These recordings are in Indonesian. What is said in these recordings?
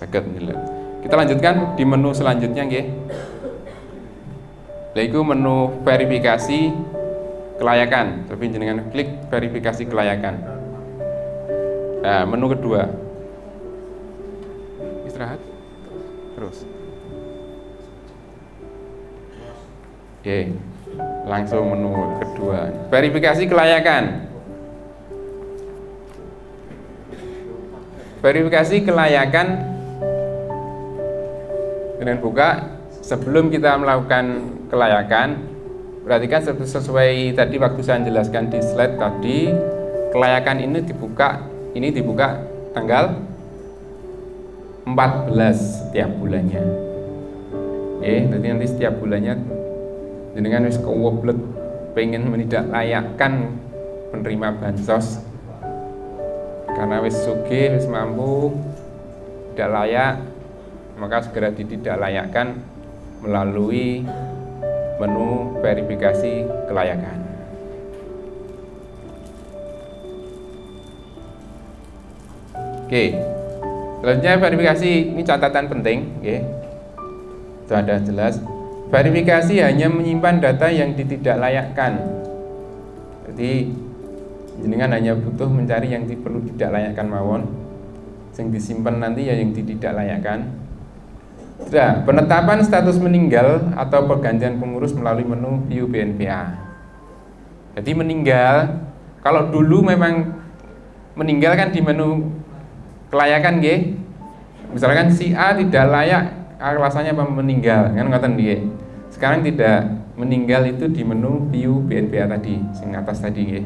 Saged nilai. Kita lanjutkan di menu selanjutnya nggih. Yaitu menu verifikasi kelayakan. Tapi jenengan klik verifikasi kelayakan. Nah, menu kedua. Istirahat. Terus. Oke. Langsung menu kedua. Verifikasi kelayakan. Verifikasi kelayakan dengan buka. Sebelum kita melakukan kelayakan, perhatikan sesuai tadi waktu saya jelaskan di slide tadi, kelayakan ini dibuka tanggal 14 setiap bulannya. Jadi nanti setiap bulannya jenengan wis kewoblet pengen menidaklayakkan penerima bansos karena wis sugih, wis mampu, tidak layak, maka segera ditidaklayakkan melalui menu verifikasi kelayakan. Oke, selanjutnya verifikasi ini catatan penting, itu ada jelas. Verifikasi hanya menyimpan data yang ditidaklayakkan. Jadi jenengan hanya butuh mencari yang perlu tidaklayakkan mawon, yang disimpan nanti ya yang ditidaklayakkan. Sudah, penetapan status meninggal atau pergantian pengurus melalui menu View BNPA. Jadi meninggal, kalau dulu memang meninggal kan di menu kelayakan nggih. Misalkan si A tidak layak, alasannya apa meninggal, kan ngoten nggih. Sekarang tidak, meninggal itu di menu View BNPA tadi, sing atas tadi nggih.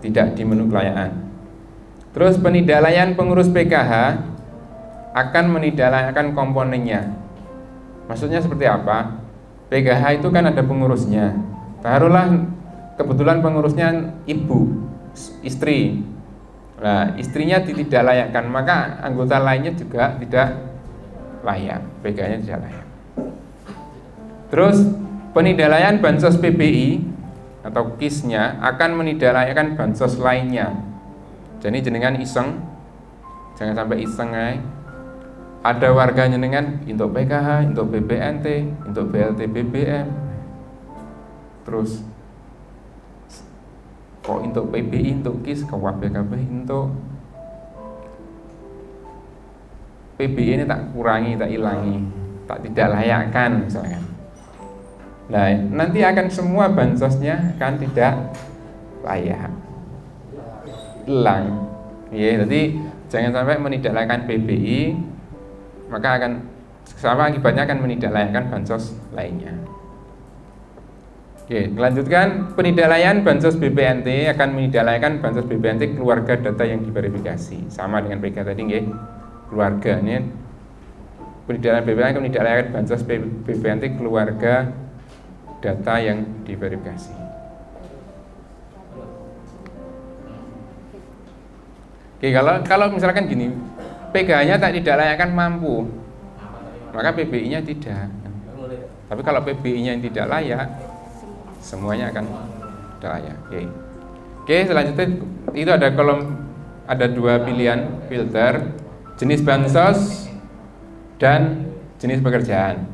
Tidak di menu kelayakan. Terus penidaklayaan pengurus PKH akan menidaklayakkan komponennya. Maksudnya seperti apa? PKH itu kan ada pengurusnya. Taruhlah kebetulan pengurusnya ibu, istri. Nah, istrinya ditidaklayakkan, maka anggota lainnya juga tidak layak. PKH-nya tidak layak. Terus penidaklayaan bansos PBI atau KIS-nya akan menidaklayakkan bansos lainnya. Jadi jenengan iseng, jangan sampai iseng ada warga jenengan untuk PKH, untuk BPNT, untuk BLT BBM, terus kok untuk PBI, untuk KIS, KWBKB, untuk PBI ini tak kurangi, tak hilangi, tak tidak layakkan misalkan. Nah, nanti akan semua bansosnya akan tidak layak, hilang. Jadi jangan sampai menidaklayakkan PBI, maka akan sama akibatnya akan menidaklayakkan bansos lainnya. Oke, lanjutkan. Penidaklayaan bansos BPNT akan menidaklayakkan bansos BPNT keluarga data yang diverifikasi. Sama dengan PK tadi nggih. Keluarga ini penidaklayaan BPNT akan menidaklayakkan bansos BPNT keluarga data yang diverifikasi. Oke, kalau misalkan gini, PKH-nya tak tidaklayakkan mampu, maka PBI-nya tidak. Tapi kalau PBI-nya yang tidak layak, semuanya akan tidak layak. Oke, selanjutnya itu ada kolom, ada dua pilihan filter, jenis bansos dan jenis pekerjaan.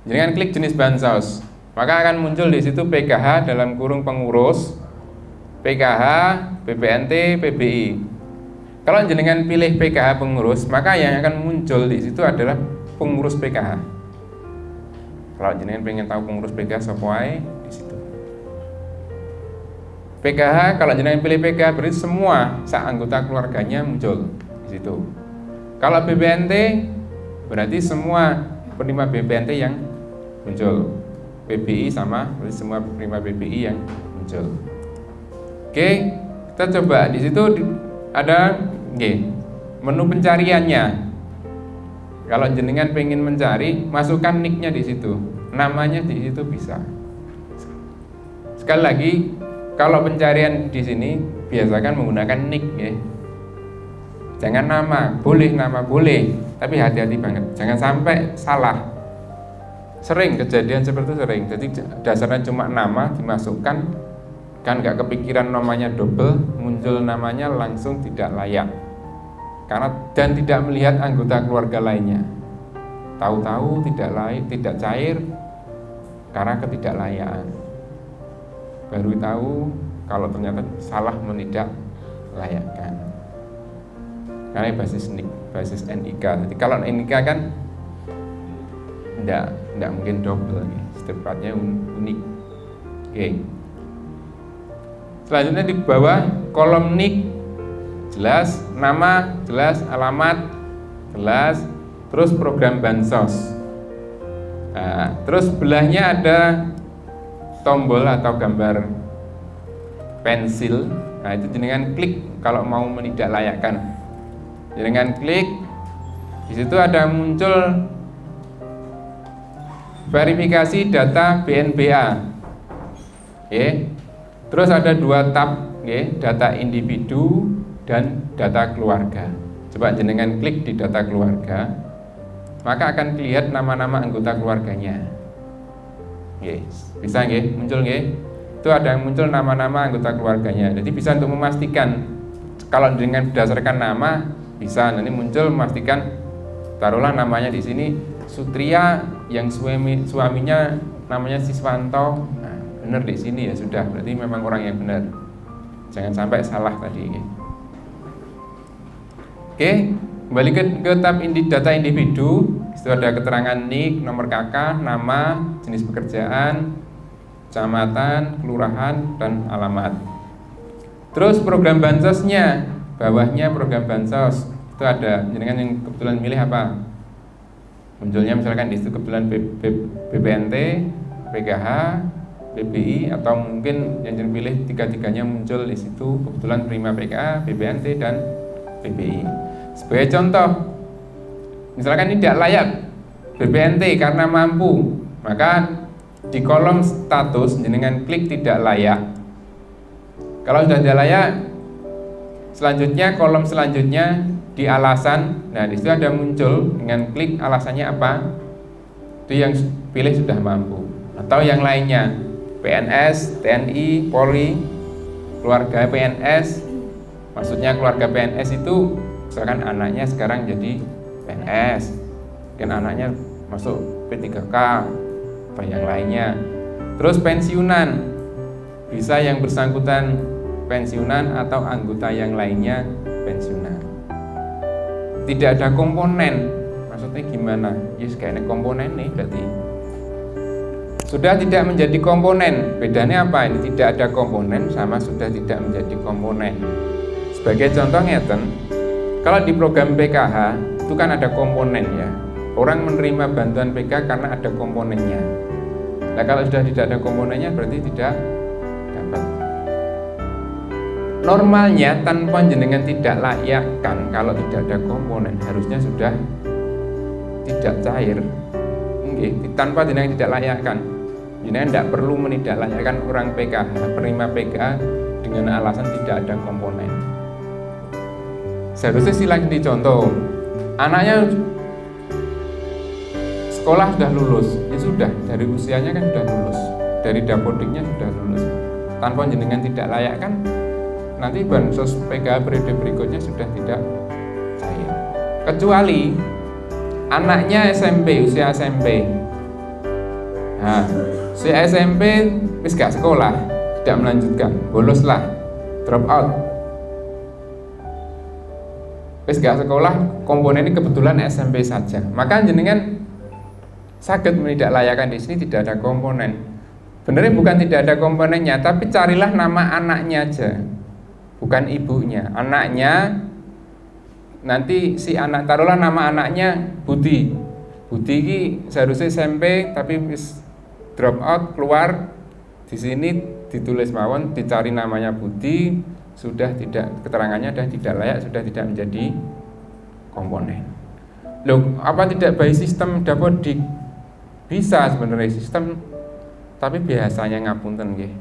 Jangan klik jenis bansos, maka akan muncul di situ PKH dalam kurung pengurus, PKH, BPNT, PBI. Kalau jenengan pilih PKH pengurus, maka yang akan muncul di situ adalah pengurus PKH. Kalau jenengan pengen tahu pengurus PKH siapa di situ. PKH, kalau jenengan pilih PKH berarti semua anggota keluarganya muncul di situ. Kalau BPNT berarti semua penerima BPNT yang muncul. PBI sama berarti semua penerima PBI yang muncul. Oke, kita coba di situ ada menu pencariannya. Kalau jenengan pengen mencari, masukkan nicknya di situ, namanya di situ bisa. Sekali lagi, kalau pencarian di sini biasakan menggunakan nick Jangan nama boleh, tapi hati-hati banget, jangan sampai salah. Sering kejadian seperti itu sering. Jadi dasarnya cuma nama dimasukkan, kan nggak kepikiran namanya double, muncul namanya langsung tidak layak. dan tidak melihat anggota keluarga lainnya. Tahu-tahu tidak cair karena ketidaklayaan. Baru tahu kalau ternyata salah menidaklayakkan. Karena basis NIK. Jadi kalau NIK kan tidak mungkin double, secepatnya unik. Oke. Selanjutnya di bawah kolom NIK jelas, nama jelas, alamat jelas, terus program bansos. Nah, terus sebelahnya ada tombol atau gambar pensil. Nah, itu jenengan klik kalau mau menidaklayakkan. Jenengan klik, di situ ada muncul verifikasi data BNBA. Oke. Terus ada 2 tab, data individu dan data keluarga. Coba jenengan klik di data keluarga, maka akan dilihat nama-nama anggota keluarganya. Bisa muncul itu ada yang muncul nama-nama anggota keluarganya. Jadi bisa untuk memastikan kalau dengan berdasarkan nama bisa nanti muncul memastikan, taruhlah namanya di sini Sutria yang suaminya namanya Siswanto. Nah, benar di sini ya sudah, berarti memang orang yang benar. Jangan sampai salah tadi. Oke, kembali ke tab data individu. Itu ada keterangan NIK, nomor KK, nama, jenis pekerjaan, kecamatan, kelurahan, dan alamat. Terus program bansosnya, bawahnya program bansos. Itu ada, jenengan yang kebetulan milih apa? Munculnya misalkan di situ kebetulan BPNT, PKH, PBI, atau mungkin yang pilih tiga-tiganya muncul di situ kebetulan Prima PKH, BPNT, dan PBI. Sebagai contoh, misalkan tidak layak BPNT karena mampu, maka di kolom status jenengan klik tidak layak. Kalau sudah tidak layak, selanjutnya kolom selanjutnya di alasan. Nah, di situ ada muncul dengan klik alasannya apa? Itu yang pilih sudah mampu. Atau yang lainnya, PNS, TNI, Polri, keluarga PNS. Maksudnya keluarga PNS itu misalkan anaknya sekarang jadi PNS, mungkin anaknya masuk P3K, apa yang lainnya. Terus pensiunan, bisa yang bersangkutan pensiunan atau anggota yang lainnya pensiunan. Tidak ada komponen, maksudnya gimana? Yes, kayaknya komponen nih berarti sudah tidak menjadi komponen. Bedanya apa? Ini tidak ada komponen sama sudah tidak menjadi komponen. Sebagai contoh ngeten, kalau di program PKH itu kan ada komponen ya. Orang menerima bantuan PKH karena ada komponennya. Nah, kalau sudah tidak ada komponennya berarti tidak dapat. Normalnya tanpa jenengan tidak layakkan, kalau tidak ada komponen harusnya sudah tidak cair. Tanpa jenengan tidak layakkan, jenengan tidak perlu menidaklayakkan orang PKH, penerima PKH dengan alasan tidak ada komponen. Seharusnya silakan dicontoh, anaknya sekolah sudah lulus, ya sudah, dari usianya kan sudah lulus, dari dapodiknya sudah lulus. Tanpa jenengan tidak layakkan, nanti bansos PKH periode berikutnya sudah tidak cair. Kecuali anaknya SMP, usia SMP. Nah, usia SMP wis gak sekolah, tidak melanjutkan, boloslah, drop out. Wis gak sekolah, komponen ini kebetulan SMP saja. Maka jenengan sakit menidaklayakkan di sini tidak ada komponen. Benernya bukan tidak ada komponennya, tapi carilah nama anaknya aja. Bukan ibunya, anaknya. Nanti si anak, taruhlah nama anaknya Budi. Budi ini seharusnya SMP tapi drop out, keluar. Di sini ditulis mawon, dicari namanya Budi, sudah tidak, keterangannya sudah tidak layak, sudah tidak menjadi komponen. Loh, apa tidak by sistem dapodik? Bisa sebenarnya sistem, tapi biasanya ngapunten nggih.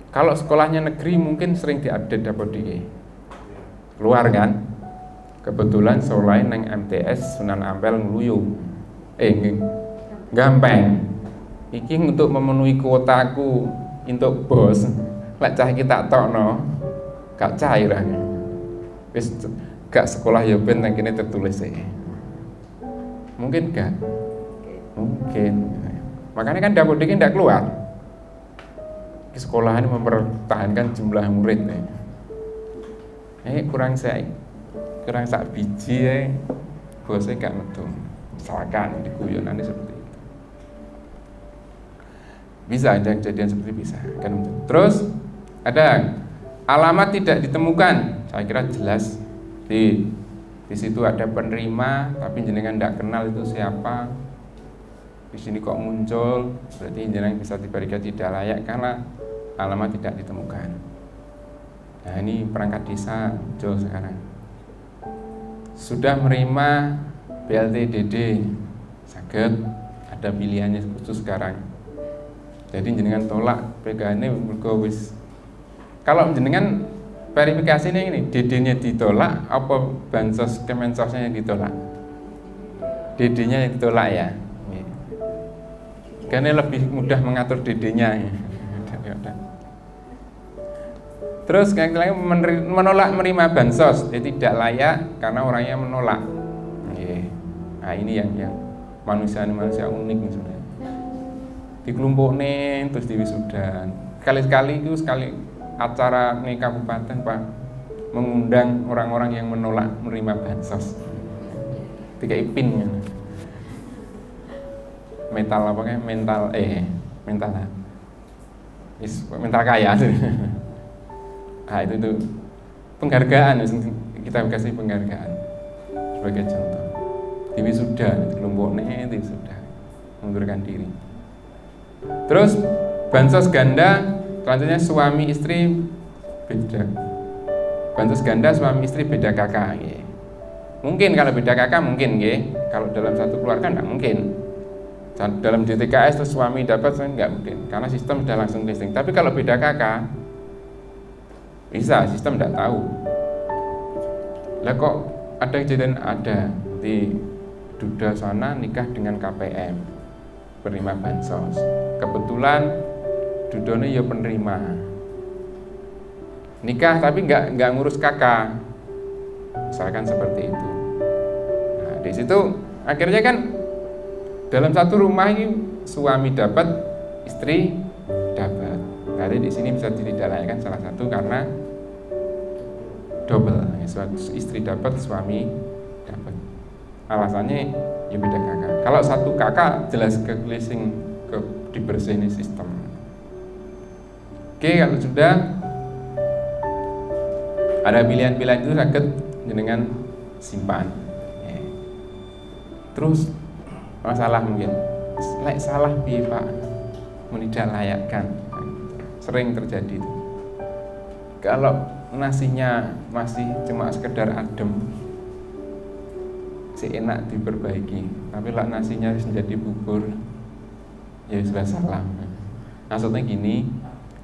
Kalau sekolahnya negeri mungkin sering diupdate dapodik. Keluar kan? Kebetulan selain neng MTS Sunan Ampel ngluyu. Gampang. Iki untuk memenuhi kuotaku untuk bos. Lek cah kita tokno, gak cair. Wis gak sekolah ya ben nang kene tertulis mungkin gak mungkin, makanya kan Dapodik tidak keluar di sekolahan mempertahankan jumlah murid kurang sak biji bosnya gak metu misalkan di guyonannya seperti itu bisa ada kejadian seperti bisa kan. Terus ada alamat tidak ditemukan, saya kira jelas di situ ada penerima tapi jenengan tidak kenal itu siapa, di sini kok muncul, berarti jenengan bisa diberikan tidak layak karena alamat tidak ditemukan. Nah ini perangkat desa muncul sekarang sudah menerima BLT DD saged, ada pilihannya khusus sekarang. Jadi jenengan tolak PKN mergo wis. Kalau jenengan verifikasi ini DD-nya ditolak apa bansos Kemensosnya yang ditolak? DD-nya yang ditolak ya. Karena lebih mudah mengatur DD-nya. Terus yang lain menolak menerima bansos, tidak layak karena orangnya menolak. Nah ini yang manusia unik misalnya. Dikelompoknya terus diwisudan. Sekali acara nih kabupaten Pak mengundang orang-orang yang menolak menerima bansos. Tiga ipin ya. Mental apa kayak mental kaya. Nah itu penghargaan, kita kasih penghargaan sebagai contoh. Di wisuda, kelompoknya itu sudah mengundurkan diri. Terus bansos ganda, selanjutnya suami istri beda. Bansos ganda suami istri beda kakak. Mungkin kalau beda kakak mungkin, kalau dalam satu keluarga enggak mungkin. Dalam DTKS terus suami dapat enggak mungkin, karena sistem sudah langsung listing. Tapi kalau beda kakak bisa, sistem enggak tahu. Lah kok ada kejadian ada di duda sana nikah dengan KPM penerima bansos. Kebetulan dudone ya penerima. Nikah tapi enggak ngurus kakak. Misalkan seperti itu. Nah, di situ akhirnya kan dalam satu rumah ini suami dapat, istri dapat. Jadi di sini bisa ditidaklayakkan salah satu karena double, istri dapat, suami dapat. Alasannya ya beda kakak. Kalau satu kakak jelas ke-cleansing, dibersihin sistem. Oke, kalau sudah ada pilihan-pilihan itu sakit jenengan simpan. Terus masalah mungkin salah piye Pak menidaklayakkan, sering terjadi itu. Kalau nasinya masih cuma sekedar adem, si enak diperbaiki, tapi lah nasinya harus menjadi bubur, ya sudah salah. Maksudnya gini,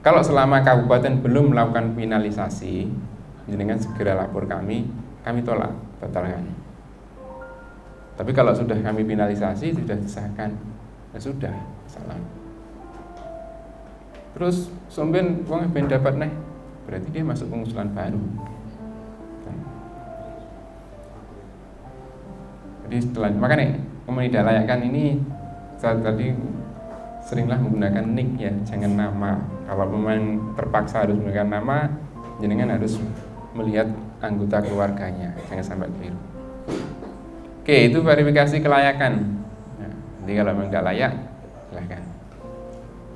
kalau selama kabupaten belum melakukan finalisasi, jenengan segera lapor kami tolak, batalkan. Tapi kalau sudah kami finalisasi, sudah disahkan, ya sudah, salah. Terus somben wong ben dapat nih, berarti dia masuk pengusulan baru. Jadi setelah makanya menidaklayakkan ini saya tadi seringlah menggunakan nick ya, jangan nama. Kalau memang terpaksa harus menggunakan nama, jenengan harus melihat anggota keluarganya, jangan sampai keliru. Oke, itu verifikasi kelayakan. Nah, nanti kalau memang tidak layak, silahkan.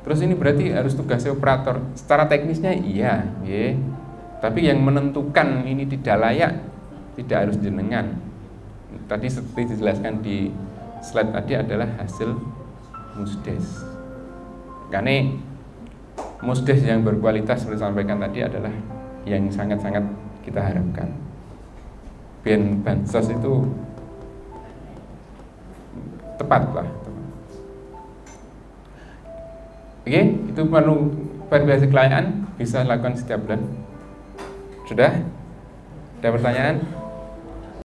Terus ini berarti harus tugasnya operator. Secara teknisnya iya, ya. Tapi yang menentukan ini tidak layak tidak harus jenengan. Tadi seperti dijelaskan di slide tadi adalah hasil musdes. Karena musdes yang berkualitas seperti disampaikan tadi adalah yang sangat-sangat kita harapkan. Bansos itu tepat lah. Oke, itu perlu verifikasi kelayakan bisa dilakukan setiap bulan. Sudah? Ada pertanyaan?